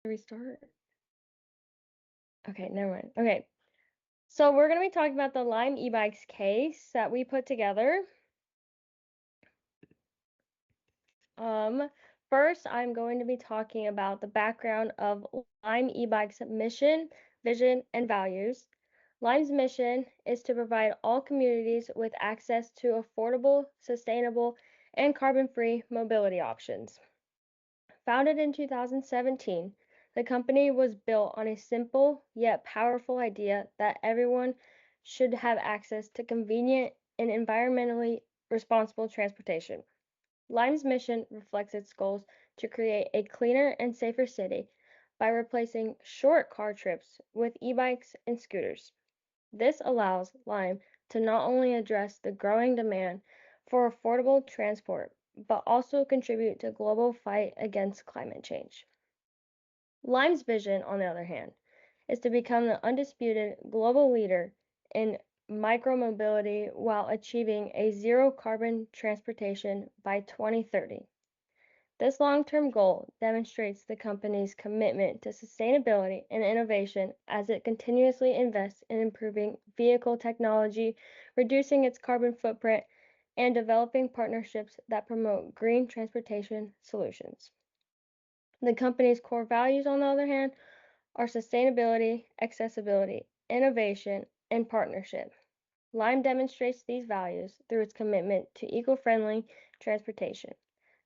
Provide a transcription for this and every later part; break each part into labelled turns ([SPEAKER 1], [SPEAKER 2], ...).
[SPEAKER 1] Restart. Okay, never mind. Okay, so we're gonna be talking about the Lime e-bikes case that we put together. Um, First, I'm going to be talking about the background of Lime e-bikes' mission, vision, and values. Lime's mission is to provide all communities with access to affordable, sustainable, and carbon-free mobility options. Founded in 2017, the company was built on a simple yet powerful idea that everyone should have access to convenient and environmentally responsible transportation. Lime's mission reflects its goals to create a cleaner and safer city by replacing short car trips with e-bikes and scooters. This allows Lime to not only address the growing demand for affordable transport, but also contribute to global fight against climate change. Lime's vision, on the other hand, is to become the undisputed global leader in micromobility while achieving a zero carbon transportation by 2030. This long-term goal demonstrates the company's commitment to sustainability and innovation as it continuously invests in improving vehicle technology, reducing its carbon footprint, and developing partnerships that promote green transportation solutions. The company's core values, on the other hand, are sustainability, accessibility, innovation, and partnership. Lime demonstrates these values through its commitment to eco-friendly transportation,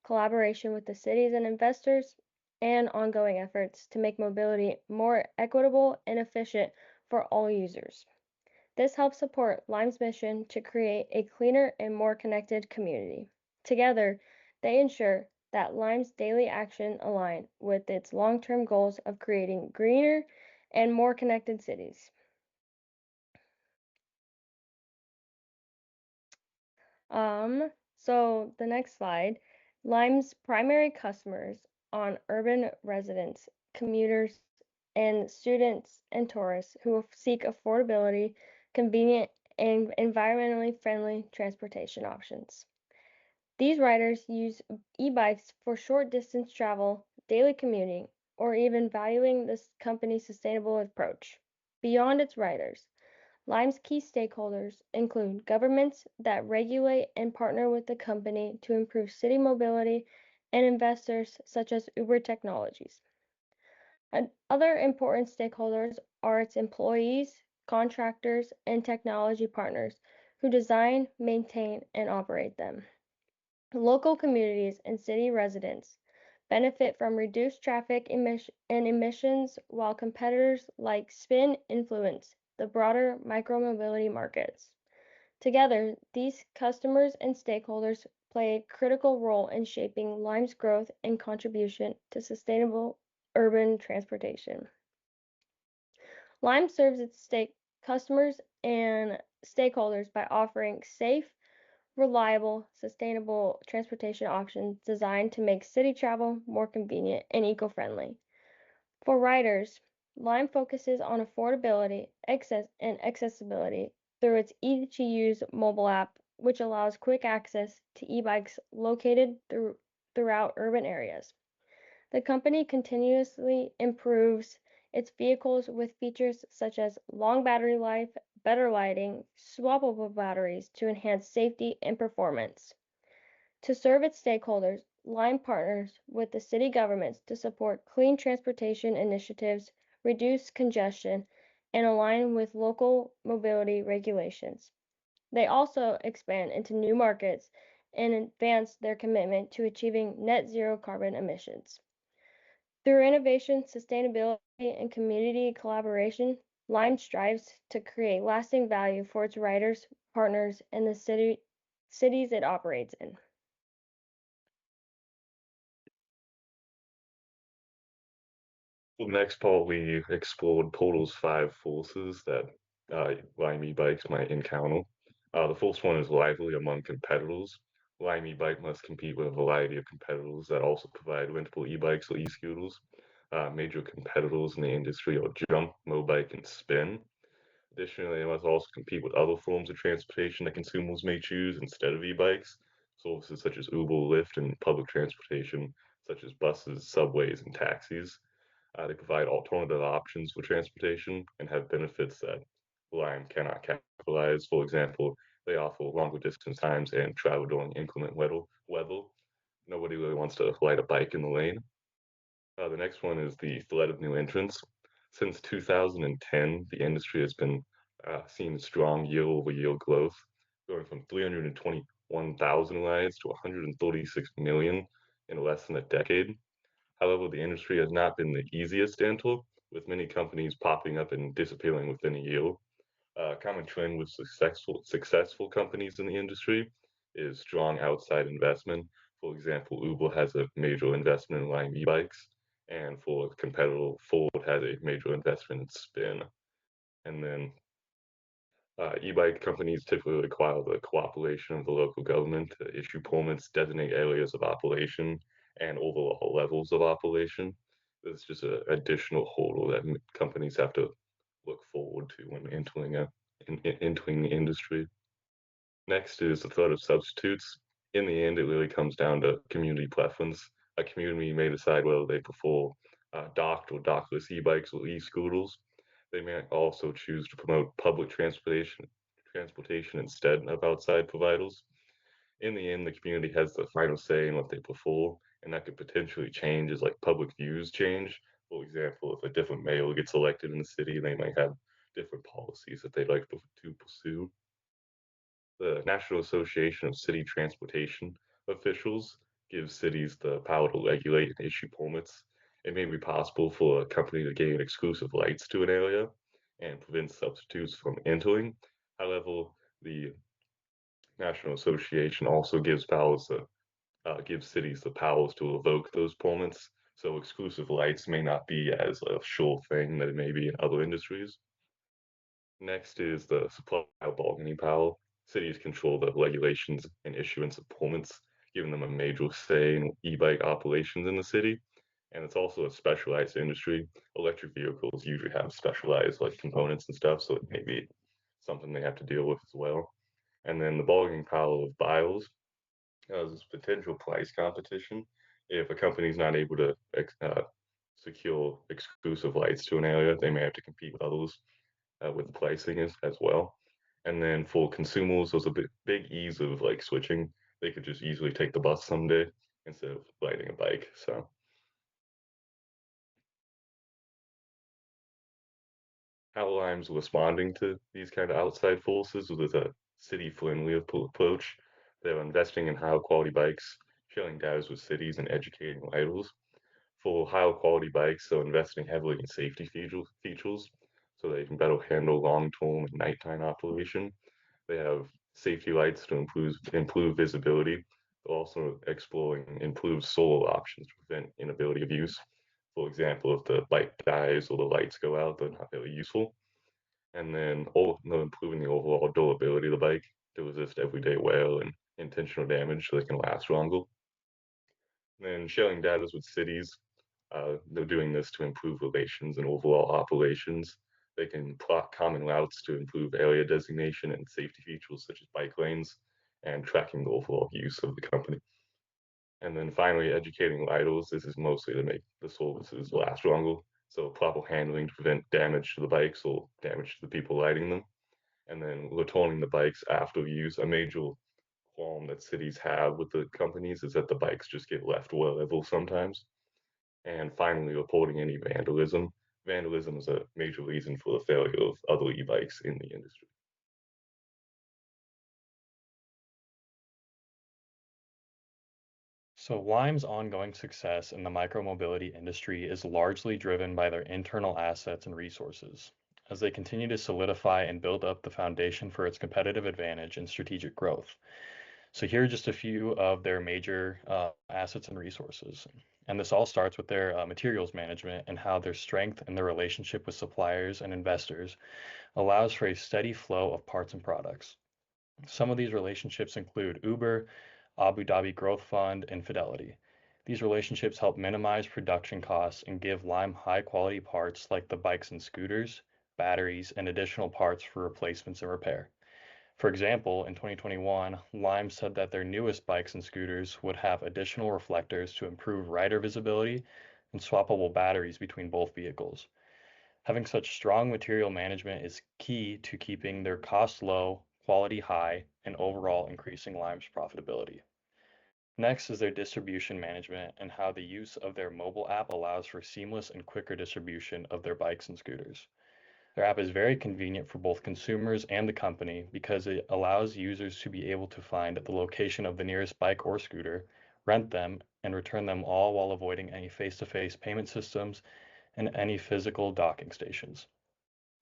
[SPEAKER 1] collaboration with the cities and investors, and ongoing efforts to make mobility more equitable and efficient for all users. This helps support Lime's mission to create a cleaner and more connected community. Together, they ensure that Lime's daily action align with its long-term goals of creating greener and more connected cities. So the next slide, Lime's primary customers on urban residents, commuters, and students and tourists who seek affordability, convenient, and environmentally friendly transportation options. These riders use e-bikes for short distance travel, daily commuting, or even valuing this company's sustainable approach. Beyond its riders, Lime's key stakeholders include governments that regulate and partner with the company to improve city mobility and investors such as Uber Technologies. And other important stakeholders are its employees, contractors, and technology partners who design, maintain, and operate them. Local communities and city residents benefit from reduced traffic and emissions, while competitors like Spin influence the broader micromobility markets. Together, these customers and stakeholders play a critical role in shaping Lime's growth and contribution to sustainable urban transportation. Lime serves its customers and stakeholders by offering safe, reliable, sustainable transportation options designed to make city travel more convenient and eco-friendly. For riders, Lime focuses on affordability, and accessibility through its easy-to-use mobile app, which allows quick access to e-bikes located throughout urban areas. The company continuously improves its vehicles with features such as long battery life, better lighting, swappable batteries to enhance safety and performance. To serve its stakeholders, Lime partners with the city governments to support clean transportation initiatives, reduce congestion, and align with local mobility regulations. They also expand into new markets and advance their commitment to achieving net zero carbon emissions. Through innovation, sustainability, and community collaboration, Lime strives to create lasting value for its riders, partners, and the cities it operates in.
[SPEAKER 2] The next part, we explored Portal's five forces that Lime e-bikes might encounter. The first one is lively among competitors. Lime e-bike must compete with a variety of competitors that also provide rentable e-bikes or e-scooters. Major competitors in the industry are Jump, Mobike, and Spin. Additionally, they must also compete with other forms of transportation that consumers may choose instead of e-bikes, services such as Uber, Lyft, and public transportation such as buses, subways, and taxis. They provide alternative options for transportation and have benefits that Lime cannot capitalize. For example, they offer longer distance times and travel during inclement weather. Nobody really wants to ride a bike in the lane. The next one is the threat of new entrants. Since 2010, the industry has been seeing strong year-over-year growth, going from 321,000 rides to 136 million in less than a decade. However, the industry has not been the easiest to enter, with many companies popping up and disappearing within a year. A common trend with successful companies in the industry is strong outside investment. For example, Uber has a major investment in Lime e-bikes, and for a competitor, Ford has a major investment in Spin. And then e-bike companies typically require the cooperation of the local government to issue permits, designate areas of operation, and overall levels of operation. It's just an additional hurdle that companies have to look forward to when entering the industry. Next is the threat of substitutes. In the end, it really comes down to community preference. A community may decide whether they prefer docked or dockless e-bikes or e-scooters. They may also choose to promote public transportation instead of outside providers. In the end, the community has the final say in what they prefer, and that could potentially change as like public views change. For example, if a different mayor gets elected in the city, they might have different policies that they'd like to pursue. The National Association of City Transportation Officials gives cities the power to regulate and issue permits. It may be possible for a company to gain exclusive rights to an area and prevent substitutes from entering. However, the National Association also gives cities the powers to revoke those permits. So exclusive rights may not be as a sure thing that it may be in other industries. Next is the supply bargaining power. Cities control the regulations and issuance of permits, giving them a major say in e-bike operations in the city. And it's also a specialized industry. Electric vehicles usually have specialized like components and stuff, so it may be something they have to deal with as well. And then the bargaining power of buyers there's potential price competition. If a company is not able to secure exclusive rights to an area, they may have to compete with others with pricing as well. And then for consumers, there's a big ease of like switching. They could just easily take the bus someday instead of riding a bike. So how Lime's responding to these kind of outside forces with a city-friendly approach. They're investing in high quality bikes, sharing data with cities, and educating riders. For high quality bikes, they're investing heavily in safety features so they can better handle long-term and nighttime operation. They have safety lights to improve visibility. They're also exploring improved solar options to prevent inability of use. For example, if the bike dies or the lights go out, they're not very useful. And then improving the overall durability of the bike to resist everyday wear and intentional damage so they can last longer. And then sharing data with cities, they're doing this to improve relations and overall operations. They can plot common routes to improve area designation and safety features such as bike lanes and tracking the overall use of the company. And then finally, educating riders. This is mostly to make the services last longer. So proper handling to prevent damage to the bikes or damage to the people riding them. And then returning the bikes after use. A major qualm that cities have with the companies is that the bikes just get left wherever sometimes. And finally, reporting any vandalism. Vandalism is a major reason for the failure of other e-bikes in the industry.
[SPEAKER 3] So Lime's ongoing success in the micromobility industry is largely driven by their internal assets and resources, as they continue to solidify and build up the foundation for its competitive advantage and strategic growth. So here are just a few of their major assets and resources. And this all starts with their materials management and how their strength and their relationship with suppliers and investors allows for a steady flow of parts and products. Some of these relationships include Uber, Abu Dhabi Growth Fund, and Fidelity. These relationships help minimize production costs and give Lime high quality parts like the bikes and scooters, batteries, and additional parts for replacements and repair. For example, in 2021, Lime said that their newest bikes and scooters would have additional reflectors to improve rider visibility, and swappable batteries between both vehicles. Having such strong material management is key to keeping their costs low, quality high, and overall increasing Lime's profitability. Next is their distribution management and how the use of their mobile app allows for seamless and quicker distribution of their bikes and scooters. Their app is very convenient for both consumers and the company because it allows users to be able to find the location of the nearest bike or scooter, rent them, and return them all while avoiding any face-to-face payment systems and any physical docking stations.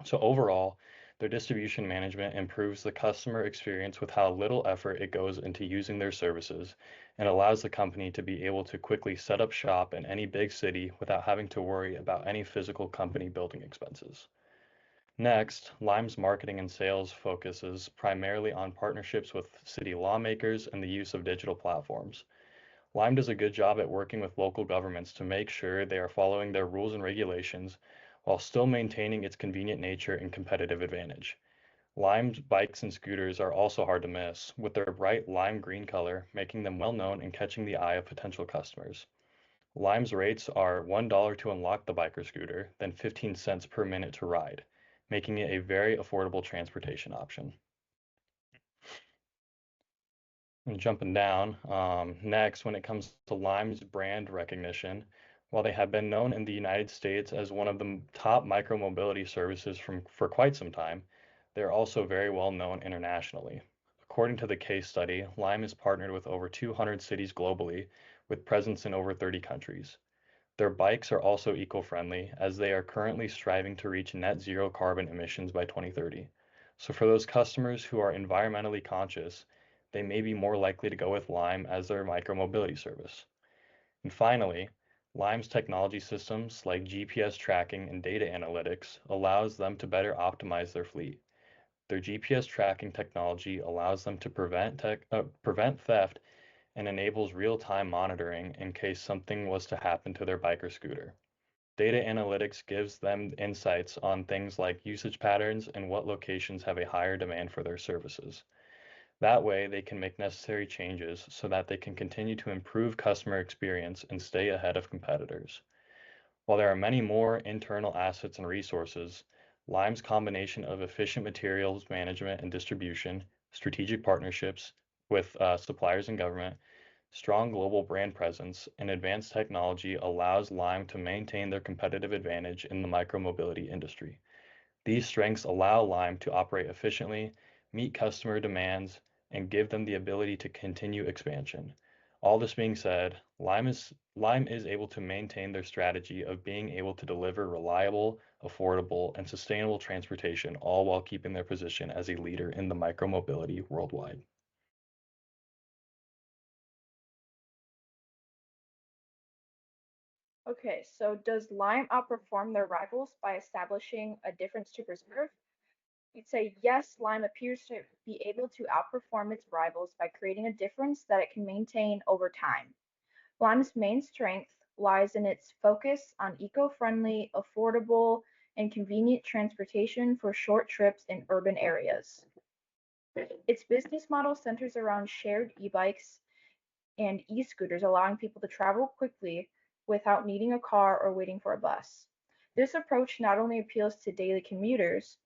[SPEAKER 3] So overall, their distribution management improves the customer experience with how little effort it goes into using their services and allows the company to be able to quickly set up shop in any big city without having to worry about any physical company building expenses. Next, Lime's marketing and sales focuses primarily on partnerships with city lawmakers and the use of digital platforms. Lime does a good job at working with local governments to make sure they are following their rules and regulations while still maintaining its convenient nature and competitive advantage. Lime's bikes and scooters are also hard to miss, with their bright lime green color making them well known and catching the eye of potential customers. Lime's rates are $1 to unlock the bike or scooter, then 15 cents per minute to ride, making it a very affordable transportation option. And jumping down, next, when it comes to Lime's brand recognition, while they have been known in the United States as one of the top micromobility services for quite some time, they're also very well known internationally. According to the case study, Lime is partnered with over 200 cities globally, with presence in over 30 countries. Their bikes are also eco-friendly, as they are currently striving to reach net zero carbon emissions by 2030. So for those customers who are environmentally conscious, they may be more likely to go with Lime as their micromobility service. And finally, Lime's technology systems like GPS tracking and data analytics allows them to better optimize their fleet. Their GPS tracking technology allows them to prevent theft and enables real-time monitoring in case something was to happen to their bike or scooter. Data analytics gives them insights on things like usage patterns and what locations have a higher demand for their services. That way, they can make necessary changes so that they can continue to improve customer experience and stay ahead of competitors. While there are many more internal assets and resources, Lime's combination of efficient materials management and distribution, strategic partnerships with suppliers and government, strong global brand presence, and advanced technology allows Lime to maintain their competitive advantage in the micromobility industry. These strengths allow Lime to operate efficiently, meet customer demands, and give them the ability to continue expansion. All this being said, Lime is able to maintain their strategy of being able to deliver reliable, affordable, and sustainable transportation, all while keeping their position as a leader in the micromobility worldwide.
[SPEAKER 4] Okay, so does Lime outperform their rivals by establishing a difference to preserve? You'd say yes, Lime appears to be able to outperform its rivals by creating a difference that it can maintain over time. Lime's main strength lies in its focus on eco-friendly, affordable, and convenient transportation for short trips in urban areas. Its business model centers around shared e-bikes and e-scooters, allowing people to travel quickly without needing a car or waiting for a bus. This approach not only appeals to daily commuters,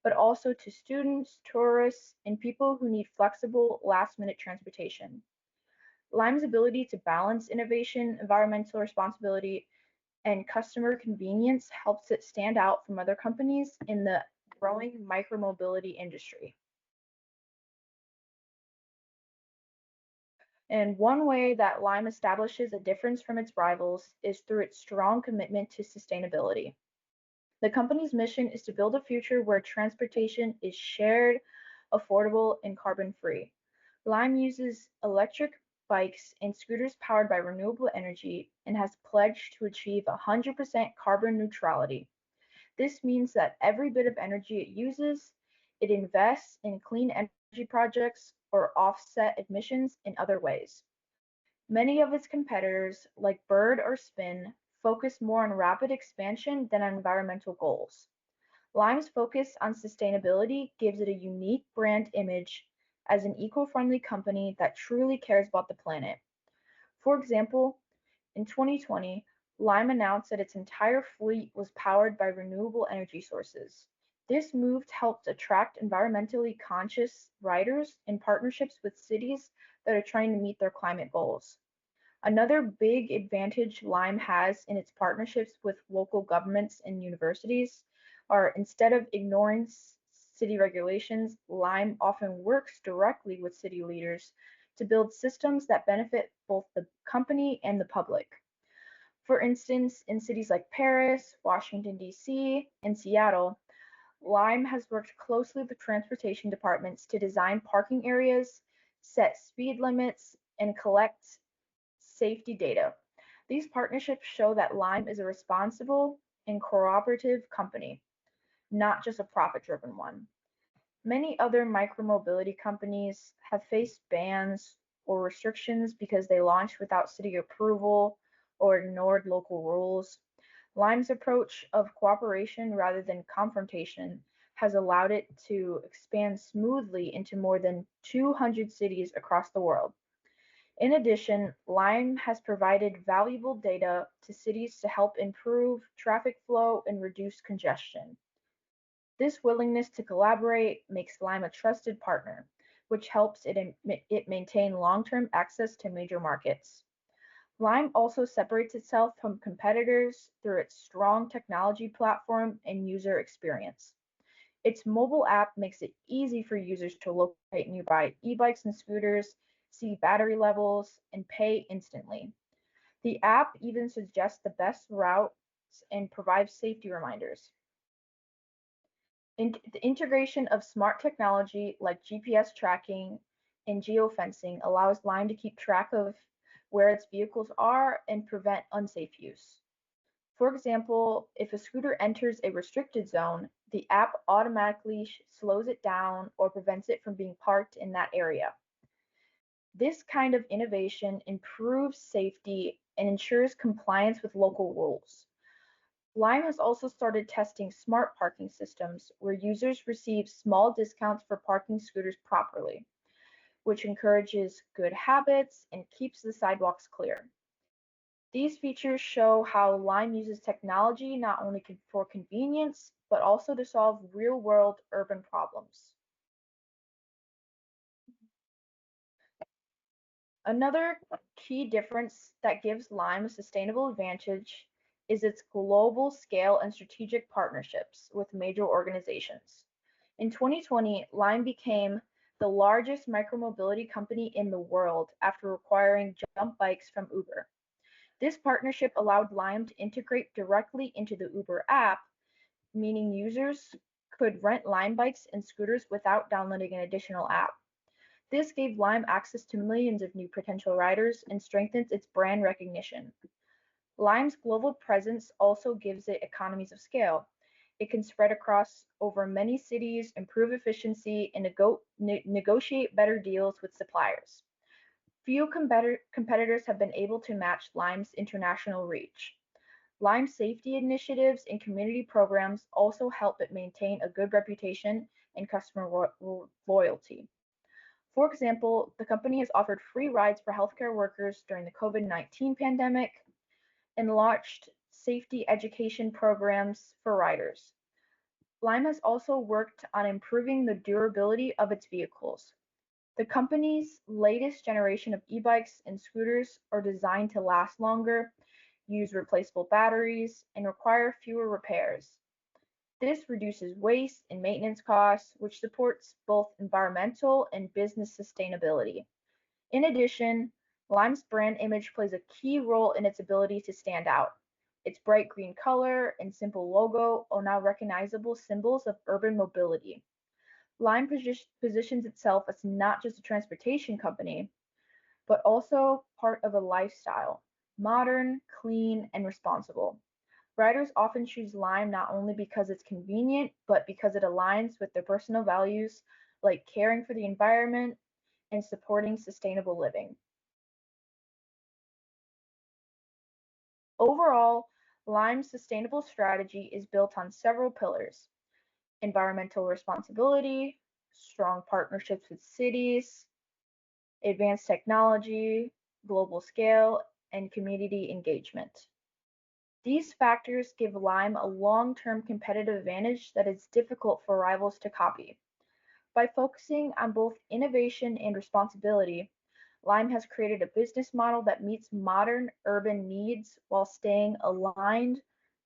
[SPEAKER 4] but also to students, tourists, and people who need flexible, last-minute transportation. Lime's ability to balance innovation, environmental responsibility, and customer convenience helps it stand out from other companies in the growing micromobility industry. And one way that Lime establishes a difference from its rivals is through its strong commitment to sustainability. The company's mission is to build a future where transportation is shared, affordable, and carbon free. Lime uses electric bikes and scooters powered by renewable energy and has pledged to achieve 100% carbon neutrality. This means that every bit of energy it uses, it invests in clean energy projects or offset emissions in other ways. Many of its competitors, like Bird or Spin, focus more on rapid expansion than on environmental goals. Lime's focus on sustainability gives it a unique brand image as an eco-friendly company that truly cares about the planet. For example, in 2020, Lime announced that its entire fleet was powered by renewable energy sources. This move helped attract environmentally conscious riders in partnerships with cities that are trying to meet their climate goals. Another big advantage Lime has in its partnerships with local governments and universities are instead of ignoring city regulations, Lime often works directly with city leaders to build systems that benefit both the company and the public. For instance, in cities like Paris, Washington, D.C., and Seattle, Lime has worked closely with transportation departments to design parking areas, set speed limits, and collect safety data. These partnerships show that Lime is a responsible and cooperative company, not just a profit driven one. Many other micromobility companies have faced bans or restrictions because they launched without city approval or ignored local rules. Lime's approach of cooperation rather than confrontation has allowed it to expand smoothly into more than 200 cities across the world. In addition, Lime has provided valuable data to cities to help improve traffic flow and reduce congestion. This willingness to collaborate makes Lime a trusted partner, which helps it maintain long-term access to major markets. Lime also separates itself from competitors through its strong technology platform and user experience. Its mobile app makes it easy for users to locate nearby e-bikes and scooters, see battery levels, and pay instantly. The app even suggests the best routes and provides safety reminders. The integration of smart technology like GPS tracking and geofencing allows Lime to keep track of where its vehicles are and prevent unsafe use. For example, if a scooter enters a restricted zone, the app automatically slows it down or prevents it from being parked in that area. This kind of innovation improves safety and ensures compliance with local rules. Lime has also started testing smart parking systems where users receive small discounts for parking scooters properly, which encourages good habits and keeps the sidewalks clear. These features show how Lime uses technology not only for convenience, but also to solve real-world urban problems. Another key difference that gives Lime a sustainable advantage is its global scale and strategic partnerships with major organizations. In 2020, Lime became the largest micromobility company in the world after acquiring Jump Bikes from Uber. This partnership allowed Lime to integrate directly into the Uber app, meaning users could rent Lime bikes and scooters without downloading an additional app. This gave Lime access to millions of new potential riders and strengthens its brand recognition. Lime's global presence also gives it economies of scale. It can spread across over many cities, improve efficiency, and negotiate better deals with suppliers. Few competitors have been able to match Lime's international reach. Lime safety initiatives and community programs also help it maintain a good reputation and customer loyalty. For example, the company has offered free rides for healthcare workers during the COVID-19 pandemic and launched safety education programs for riders. Lime has also worked on improving the durability of its vehicles. The company's latest generation of e-bikes and scooters are designed to last longer, use replaceable batteries, and require fewer repairs. This reduces waste and maintenance costs, which supports both environmental and business sustainability. In addition, Lime's brand image plays a key role in its ability to stand out. Its bright green color and simple logo are now recognizable symbols of urban mobility. Lime positions itself as not just a transportation company, but also part of a lifestyle, modern, clean, and responsible. Riders often choose Lime not only because it's convenient, but because it aligns with their personal values like caring for the environment and supporting sustainable living. Overall, Lime's sustainable strategy is built on several pillars: environmental responsibility, strong partnerships with cities, advanced technology, global scale, and community engagement. These factors give Lime a long-term competitive advantage that is difficult for rivals to copy. By focusing on both innovation and responsibility, Lime has created a business model that meets modern urban needs while staying aligned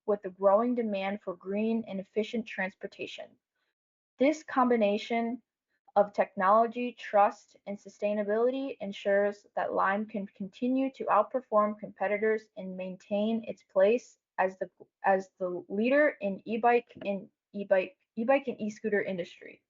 [SPEAKER 4] with the growing demand for green and efficient transportation. This combination of technology, trust, and sustainability ensures that Lime can continue to outperform competitors and maintain its place as the leader in e-bike and e-scooter industry.